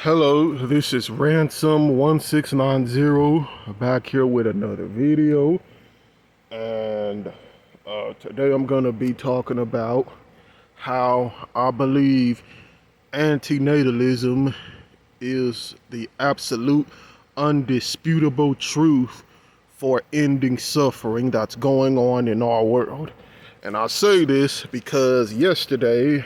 Hello, this is Ransom1690 back here with another video, and today I'm going to be talking about how I believe antinatalism is the absolute undisputable truth for ending suffering that's going on in our world. And I say this because yesterday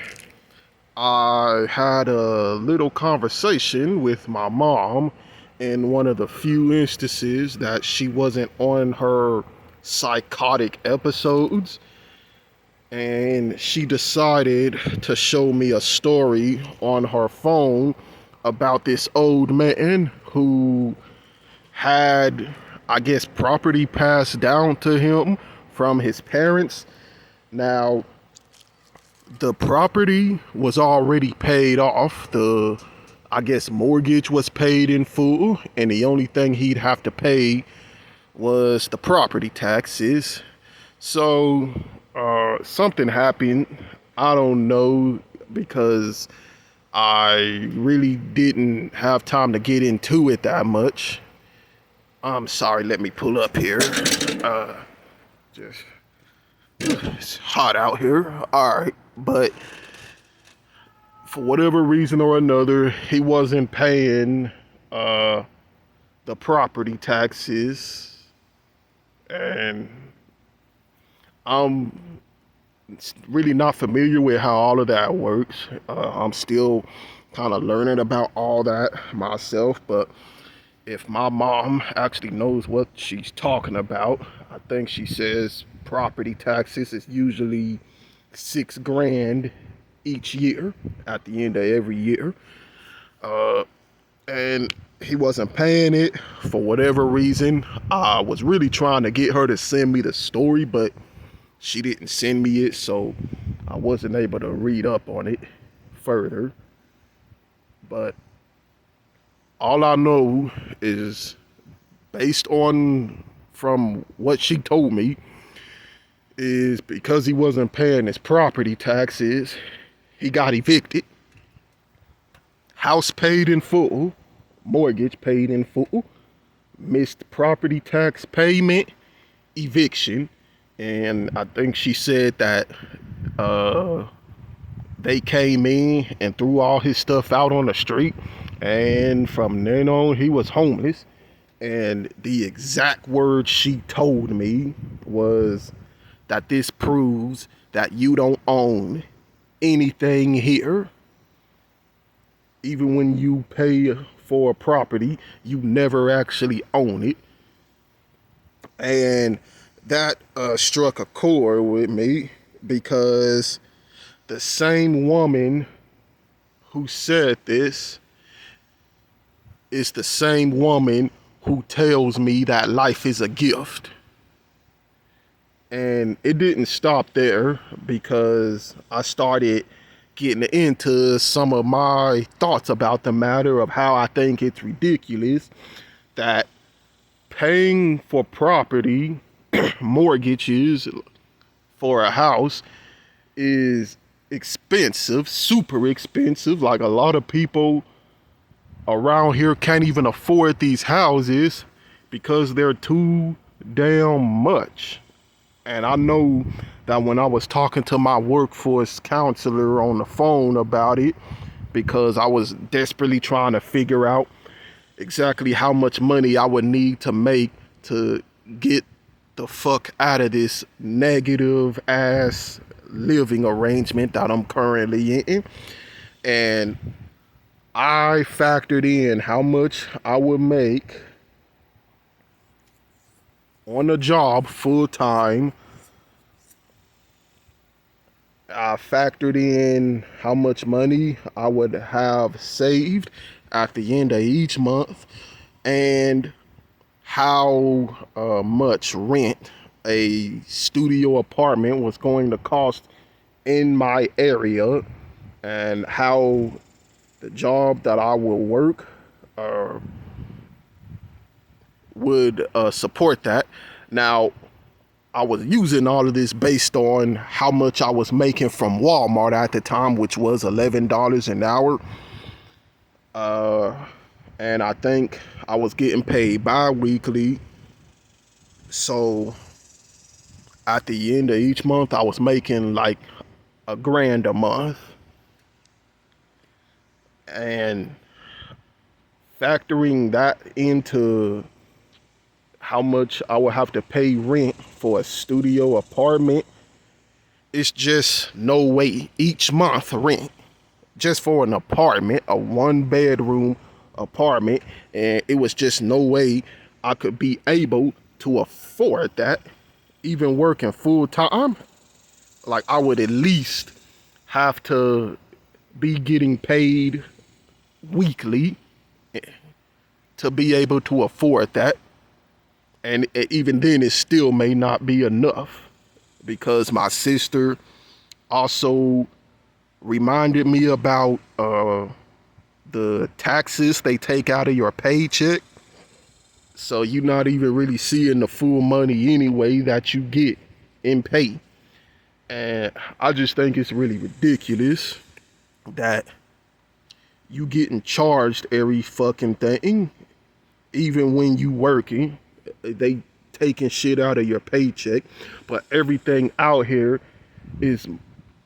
I had a little conversation with my mom in one of the few instances that she wasn't on her psychotic episodes, and she decided to show me a story on her phone about this old man who had, I guess, property passed down to him from his parents. Now, the property was already paid off. I guess, mortgage was paid in full, and the only thing he'd have to pay was the property taxes. So, something happened. I don't know, because I really didn't have time to get into it that much. I'm sorry, let me pull up here. It's hot out here. Alright, but for whatever reason or another, he wasn't paying the property taxes, and I'm really not familiar with how all of that works. I'm still kind of learning about all that myself, but if my mom actually knows what she's talking about, I think she says property taxes is usually $6,000 each year at the end of every year. And he wasn't paying it for whatever reason. I was really trying to get her to send me the story, but she didn't send me it, so I wasn't able to read up on it further. But all I know is, based on from what she told me, is because he wasn't paying his property taxes, he got evicted. House paid in full, mortgage paid in full, missed property tax payment, eviction, and I think she said that they came in and threw all his stuff out on the street, and from then on he was homeless. And the exact words she told me was that this proves that you don't own anything here. Even when you pay for a property, you never actually own it. And that struck a chord with me, because the same woman who said this is the same woman who tells me that life is a gift. And it didn't stop there, because I started getting into some of my thoughts about the matter of how I think it's ridiculous that paying for property, mortgages for a house, is expensive, super expensive. Like, a lot of people around here can't even afford these houses because they're too damn much. And I know that when I was talking to my workforce counselor on the phone about it, because I was desperately trying to figure out exactly how much money I would need to make to get the fuck out of this negative ass living arrangement that I'm currently in. And I factored in how much I would make on a job full time. I factored in how much money I would have saved at the end of each month, and how much rent a studio apartment was going to cost in my area, and how the job that I will work would support that. Now, I was using all of this based on how much I was making from Walmart at the time, which was $11 an hour. Uh, and I think I was getting paid bi-weekly. So at the end of each month, I was making like $1,000 a month. And factoring that into how much I would have to pay rent for a studio apartment, it's just no way each month rent just for an apartment, a 1 bedroom apartment, and it was just no way I could be able to afford that, even working full time. Like, I would at least have to be getting paid weekly to be able to afford that. And even then, it still may not be enough, because my sister also reminded me about the taxes they take out of your paycheck. So you're not even really seeing the full money anyway that you get in pay. And I just think it's really ridiculous that you getting charged every fucking thing, even when you working. They taking shit out of your paycheck, but everything out here is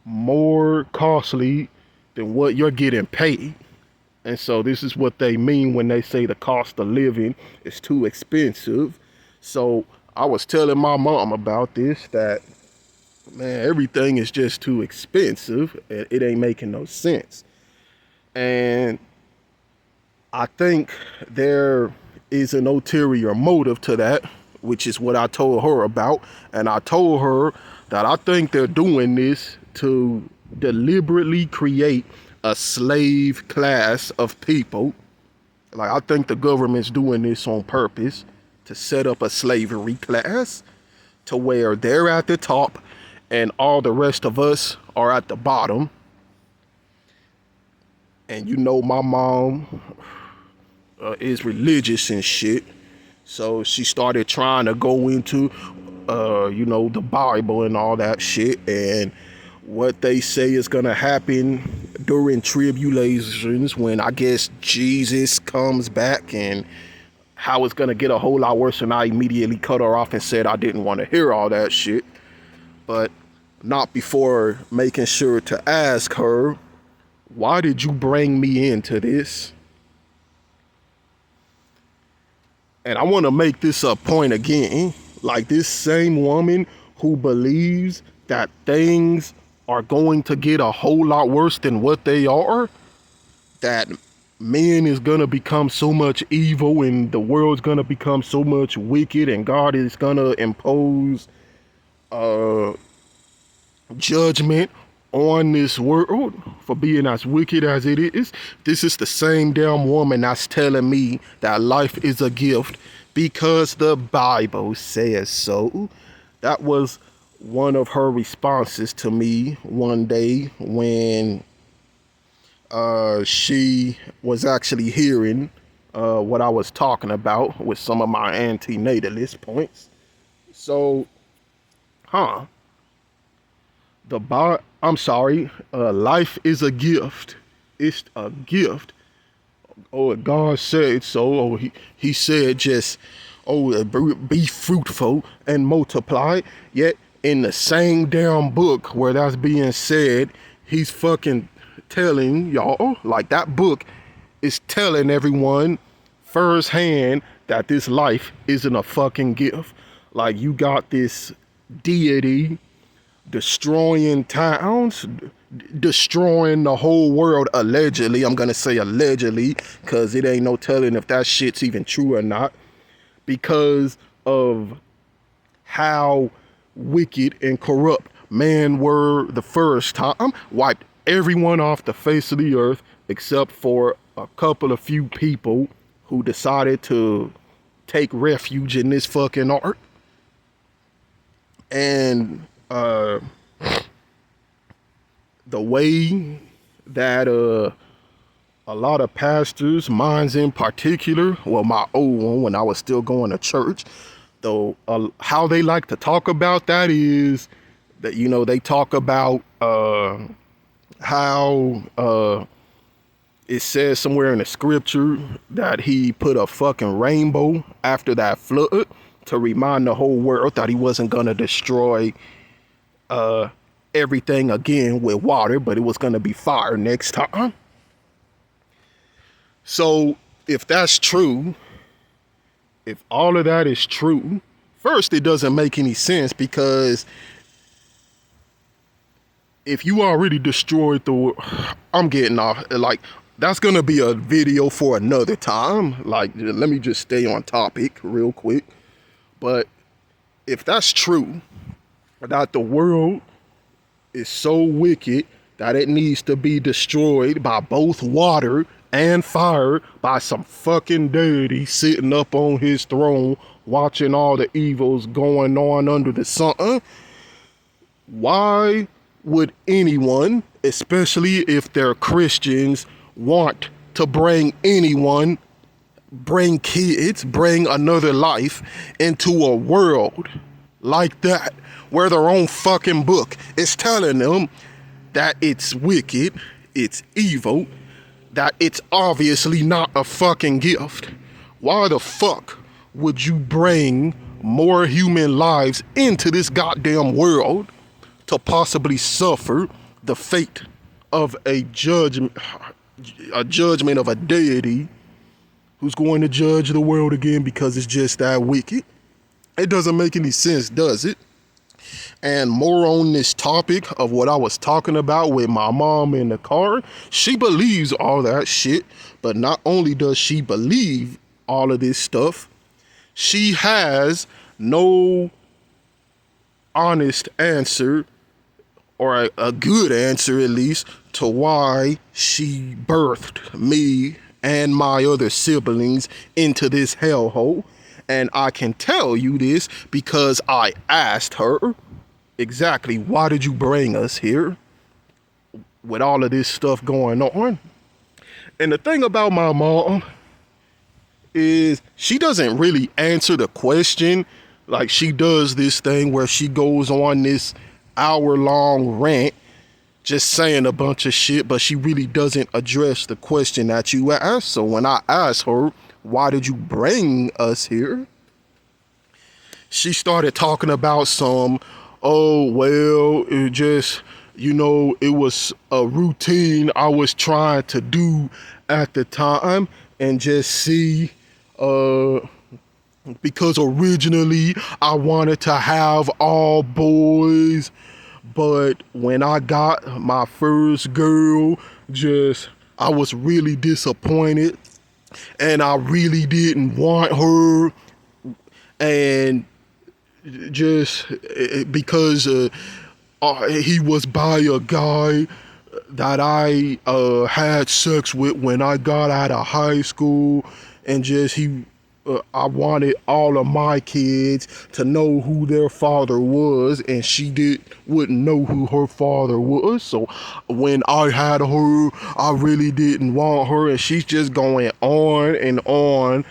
more costly than what you're getting paid. And so this is what they mean when they say the cost of living is too expensive. So I was telling my mom about this, that, man, everything is just too expensive. It ain't making no sense. And I think there is an ulterior motive to that, which is what I told her about. And I told her that I think they're doing this to deliberately create a slave class of people. Like, I think the government's doing this on purpose to set up a slavery class to where they're at the top and all the rest of us are at the bottom. And you know, my mom is religious and shit. So she started trying to go into, the Bible and all that shit, and what they say is gonna happen during tribulations when, I guess, Jesus comes back, and how it's gonna get a whole lot worse. And I immediately cut her off and said I didn't want to hear all that shit, but not before making sure to ask her, why did you bring me into this? And I want to make this a point again. Like, this same woman who believes that things are going to get a whole lot worse than what they are, that man is going to become so much evil and the world's going to become so much wicked and God is going to impose judgment on this world for being as wicked as it is. This is the same damn woman that's telling me that life is a gift because the Bible says so. That was one of her responses to me one day when she was actually hearing what I was talking about with some of my antinatalist points. So, life is a gift. It's a gift. Oh, God said so. Oh, he said just, be fruitful and multiply. Yet in the same damn book where that's being said, he's fucking telling y'all, like, that book is telling everyone firsthand that this life isn't a fucking gift. Like, you got this deity destroying towns, destroying the whole world, allegedly. I'm gonna say allegedly, because it ain't no telling if that shit's even true or not, because of how wicked and corrupt man were the first time. Wiped everyone off the face of the earth except for a couple of few people who decided to take refuge in this fucking art. And the way that a lot of pastors, mines in particular, well, my old one when I was still going to church, though, how they like to talk about that is that, they talk about how it says somewhere in the scripture that he put a fucking rainbow after that flood to remind the whole world that he wasn't gonna destroy everything again with water, but it was gonna be fire next time. So if that's true, if all of that is true, first, it doesn't make any sense, because if you already destroyed I'm getting off, like, that's going to be a video for another time. Like, let me just stay on topic real quick. But if that's true, that the world is so wicked that it needs to be destroyed by both water and fire, by some fucking deity sitting up on his throne watching all the evils going on under the sun, why would anyone, especially if they're Christians, want to bring kids, bring another life into a world like that, where their own fucking book is telling them that it's wicked, it's evil, that it's obviously not a fucking gift? Why the fuck would you bring more human lives into this goddamn world to possibly suffer the fate of a judgment of a deity who's going to judge the world again because it's just that wicked? It doesn't make any sense, does it? And more on this topic of what I was talking about with my mom in the car, she believes all that shit, but not only does she believe all of this stuff, she has no honest answer, or a good answer at least, to why she birthed me and my other siblings into this hellhole. And I can tell you this because I asked her exactly, why did you bring us here with all of this stuff going on? And the thing about my mom is she doesn't really answer the question. Like, she does this thing where she goes on this hour-long rant just saying a bunch of shit, but she really doesn't address the question that you asked. So when I asked her, why did you bring us here, she started talking about oh, well, it just, it was a routine I was trying to do at the time, and just see, because originally I wanted to have all boys, but when I got my first girl, I was really disappointed, and I really didn't want her, and just because he was by a guy that I had sex with when I got out of high school, and I wanted all of my kids to know who their father was, and she wouldn't know who her father was. So when I had her, I really didn't want her, and she's just going on and on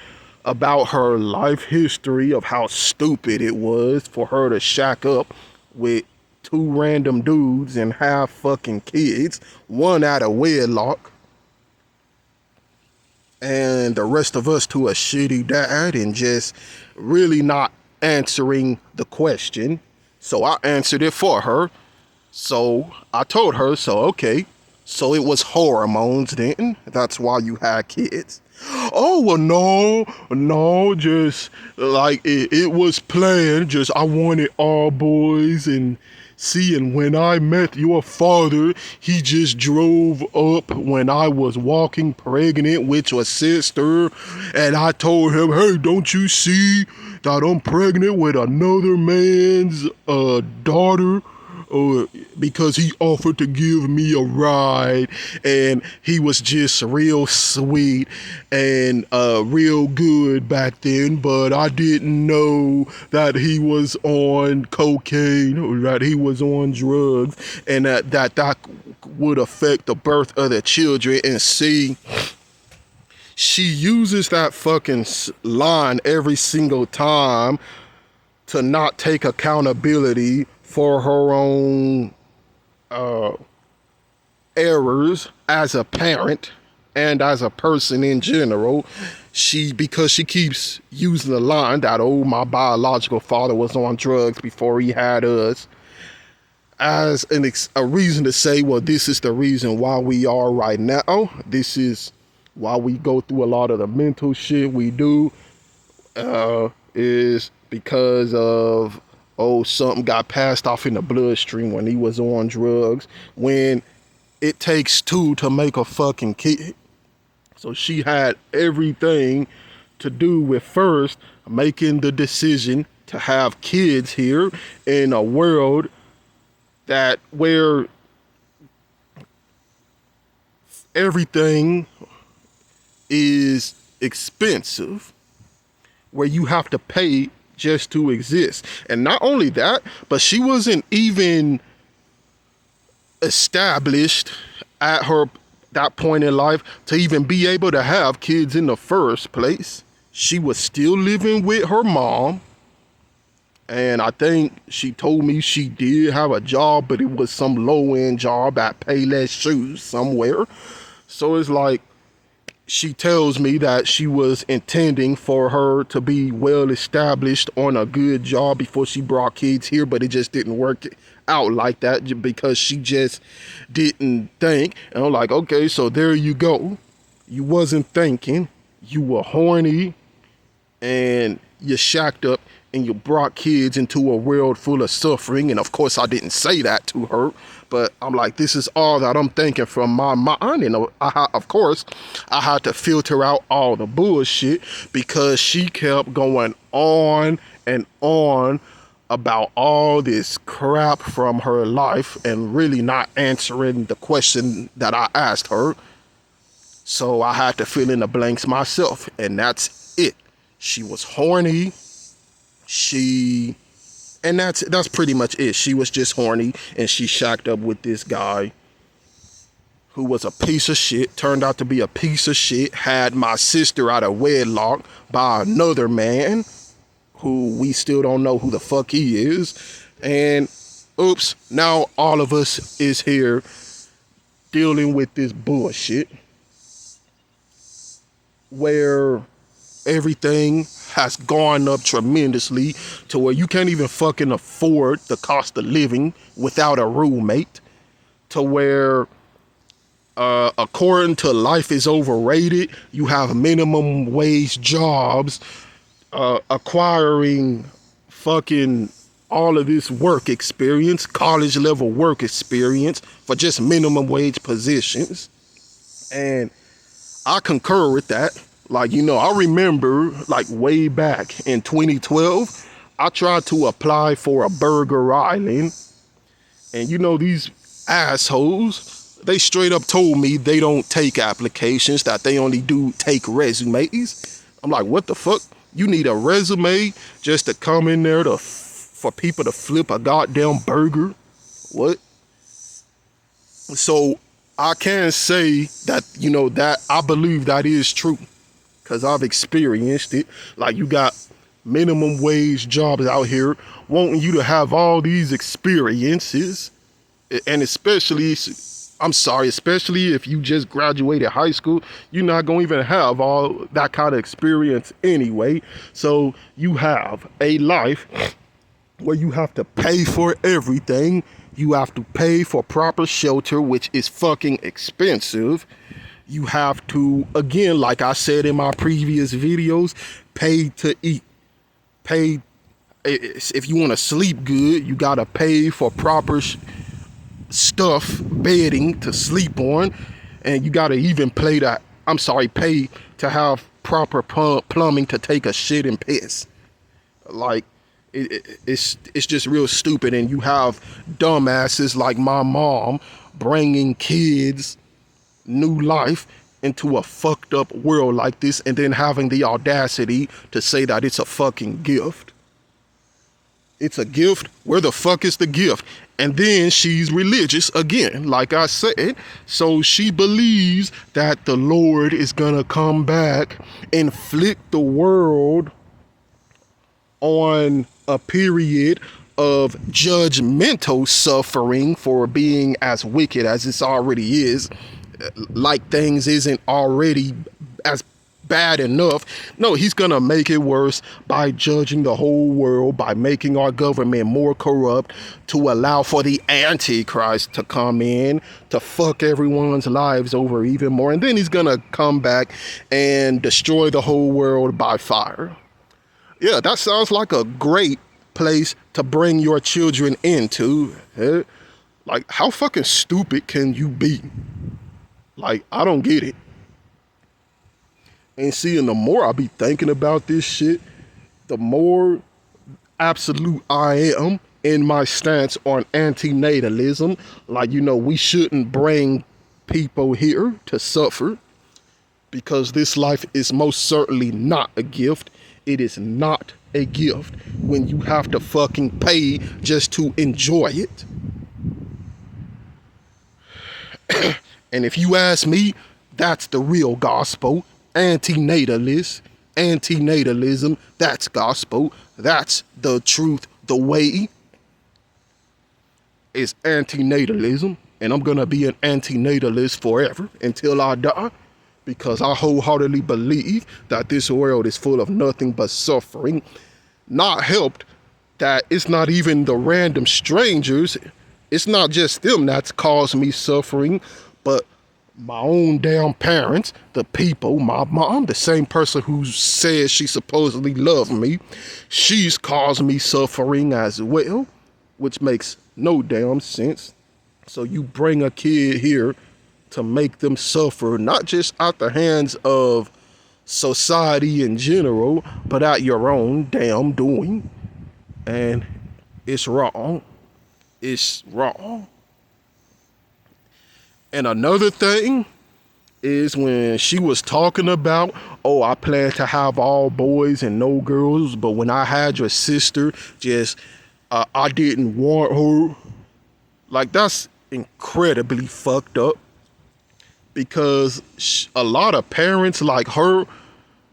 about her life history of how stupid it was for her to shack up with two random dudes and have fucking kids, one out of wedlock, and the rest of us to a shitty dad, and just really not answering the question. So I answered it for her. So I told her, okay, so it was hormones then? That's why you had kids? Oh, well, no, just like it was planned. Just I wanted all boys, and when I met your father, he just drove up when I was walking pregnant with your sister, and I told him, hey, don't you see that I'm pregnant with another man's daughter? Because he offered to give me a ride, and he was just real sweet and real good back then, but I didn't know that he was on cocaine or that he was on drugs, and that would affect the birth of the children. And see, she uses that fucking line every single time to not take accountability for her own errors as a parent, and as a person in general, because she keeps using the line that, oh, my biological father was on drugs before he had us, as a reason to say, well, this is the reason why we are right now. This is why we go through a lot of the mental shit we do, is because of, oh, something got passed off in the bloodstream when he was on drugs, when it takes two to make a fucking kid. So she had everything to do with first making the decision to have kids here in a world where everything is expensive, where you have to pay just to exist. And not only that, but she wasn't even established at that point in life to even be able to have kids in the first place. She was still living with her mom, and I think she told me she did have a job, but it was some low-end job at Payless Shoes somewhere. So it's like, she tells me that she was intending for her to be well established on a good job before she brought kids here, but it just didn't work out like that because she just didn't think. And I'm like, okay, so there you go. You wasn't thinking, you were horny, and you shacked up and you brought kids into a world full of suffering. And of course I didn't say that to her, but I'm like, this is all that I'm thinking from my mind. And of course I had to filter out all the bullshit because she kept going on and on about all this crap from her life and really not answering the question that I asked her. So I had to fill in the blanks myself, and that's it. She was horny. And that's pretty much it. She was just horny, and she shacked up with this guy who was a piece of shit, turned out to be a piece of shit, had my sister out of wedlock by another man who we still don't know who the fuck he is. And oops, now all of us is here dealing with this bullshit where everything has gone up tremendously to where you can't even fucking afford the cost of living without a roommate, to where according to Life is Overrated, you have minimum wage jobs acquiring fucking all of this work experience, college level work experience for just minimum wage positions. And I concur with that. Like, I remember like way back in 2012, I tried to apply for a Burger Island, and these assholes, they straight up told me they don't take applications, that they only do take resumes. I'm like, what the fuck? You need a resume just to come in there for people to flip a goddamn burger? What? So I can say that, that I believe that is true, because I've experienced it. Like, you got minimum wage jobs out here wanting you to have all these experiences, and especially if you just graduated high school, you're not going to even have all that kind of experience anyway. So you have a life where you have to pay for everything. You have to pay for proper shelter, which is fucking expensive. You have to, again, like I said in my previous videos, pay to eat. Pay, if you want to sleep good, you got to pay for proper stuff, bedding to sleep on. And you got to even pay to have proper plumbing to take a shit and piss. Like, it's just real stupid. And you have dumbasses like my mom bringing kids new life into a fucked up world like this, and then having the audacity to say that it's a fucking gift. It's a gift? Where the fuck is the gift? And then she's religious again, like I said. So she believes that the Lord is gonna come back and flip the world on a period of judgmental suffering for being as wicked as it already is. like things isn't already as bad enough. No, he's gonna make it worse by judging the whole world, by making our government more corrupt, to allow for the Antichrist to come in to fuck everyone's lives over even more. And then he's gonna come back and destroy the whole world by fire. Yeah, that sounds like a great place to bring your children into. Like, how fucking stupid can you be? Like, I don't get it. And see, and the more I be thinking about this shit, the more absolute I am in my stance on antinatalism. Like, you know, we shouldn't bring people here to suffer, because this life is most certainly not a gift. It is not a gift when you have to fucking pay just to enjoy it. And if you ask me, that's the real gospel. Antinatalism, that's gospel. That's the truth. The way is antinatalism. And I'm going to be an antinatalist forever until I die, because I wholeheartedly believe that this world is full of nothing but suffering. Not helped that it's not even the random strangers. It's not just them that's caused me suffering, but my own damn parents, the people, my mom, the same person who says she supposedly loved me, she's caused me suffering as well, which makes no damn sense. So you bring a kid here to make them suffer, not just at the hands of society in general, but at your own damn doing. And it's wrong. It's wrong. And another thing is when she was talking about, oh, I plan to have all boys and no girls, but when I had your sister, I didn't want her. Like, that's incredibly fucked up, because a lot of parents like her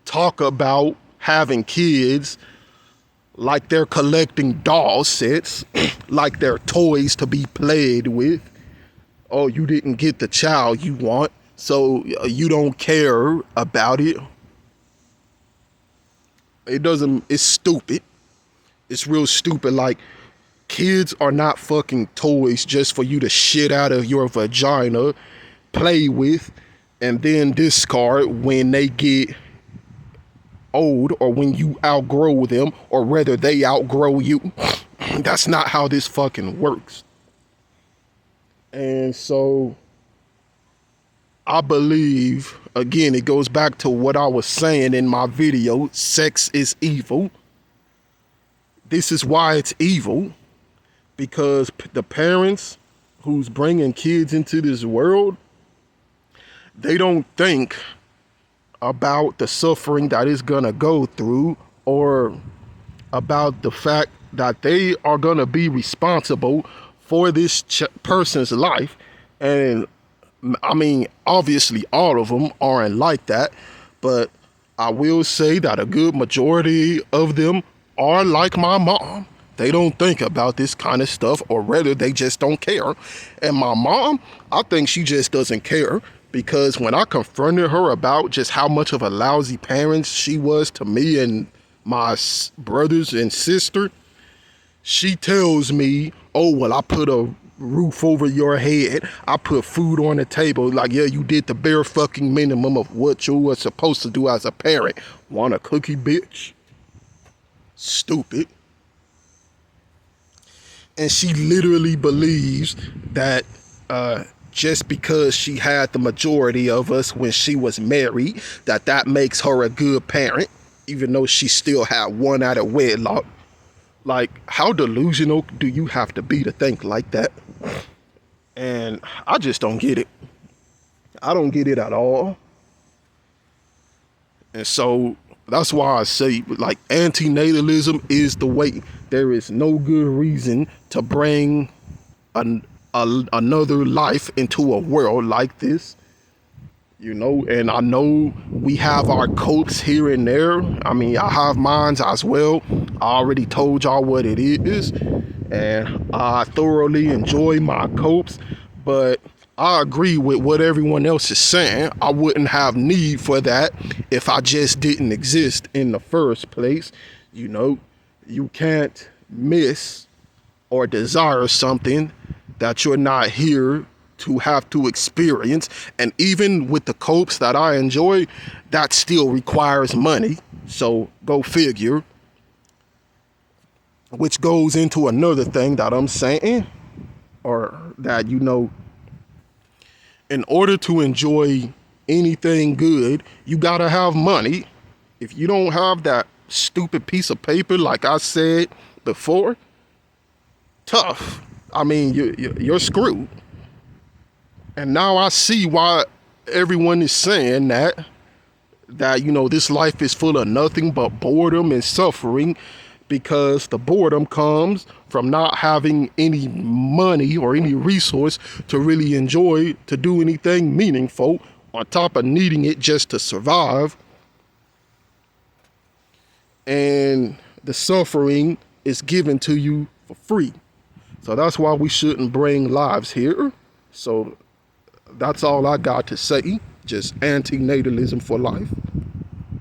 talk about having kids like they're collecting doll sets, like they're toys to be played with. Oh, you didn't get the child you want, so you don't care about it. It's stupid. It's real stupid. Like, kids are not fucking toys just for you to shit out of your vagina, play with, and then discard when they get old, or when you outgrow them, or rather they outgrow you. That's not how this fucking works. And so I believe, again, it goes back to what I was saying in my video, sex is evil. This is why it's evil, because the parents who's bringing kids into this world, they don't think about the suffering that it's gonna go through, or about the fact that they are gonna be responsible for this person's life. And I mean, obviously all of them aren't like that, but I will say that a good majority of them are like my mom. They don't think about this kind of stuff, or rather they just don't care. And my mom, I think she just doesn't care, because when I confronted her about just how much of a lousy parent she was to me and my brothers and sister, she tells me, oh, well, I put a roof over your head, I put food on the table. Like, yeah, you did the bare fucking minimum of what you were supposed to do as a parent. Want a cookie, bitch? Stupid. And she literally believes that just because she had the majority of us when she was married, that makes her a good parent, even though she still had one out of wedlock. Like, how delusional do you have to be to think like that? And I just don't get it. I don't get it at all. And so that's why I say, like, antinatalism is the way. There is no good reason to bring another life into a world like this. You know, and I know we have our copes here and there. I mean, I have mine as well. I already told y'all what it is, and I thoroughly enjoy my copes. But I agree with what everyone else is saying. I wouldn't have need for that if I just didn't exist in the first place. You know, you can't miss or desire something that you're not here to have to experience. And even with the copes that I enjoy, that still requires money. So go figure. Which goes into another thing that I'm saying, or that, you know, in order to enjoy anything good, you gotta have money. If you don't have that stupid piece of paper, like I said before, tough. I mean, you're screwed. And now I see why everyone is saying that, you know, this life is full of nothing but boredom and suffering, because the boredom comes from not having any money or any resource to really enjoy, to do anything meaningful, on top of needing it just to survive. And the suffering is given to you for free. So that's why we shouldn't bring lives here. So that's all I got to say. Just antinatalism for life.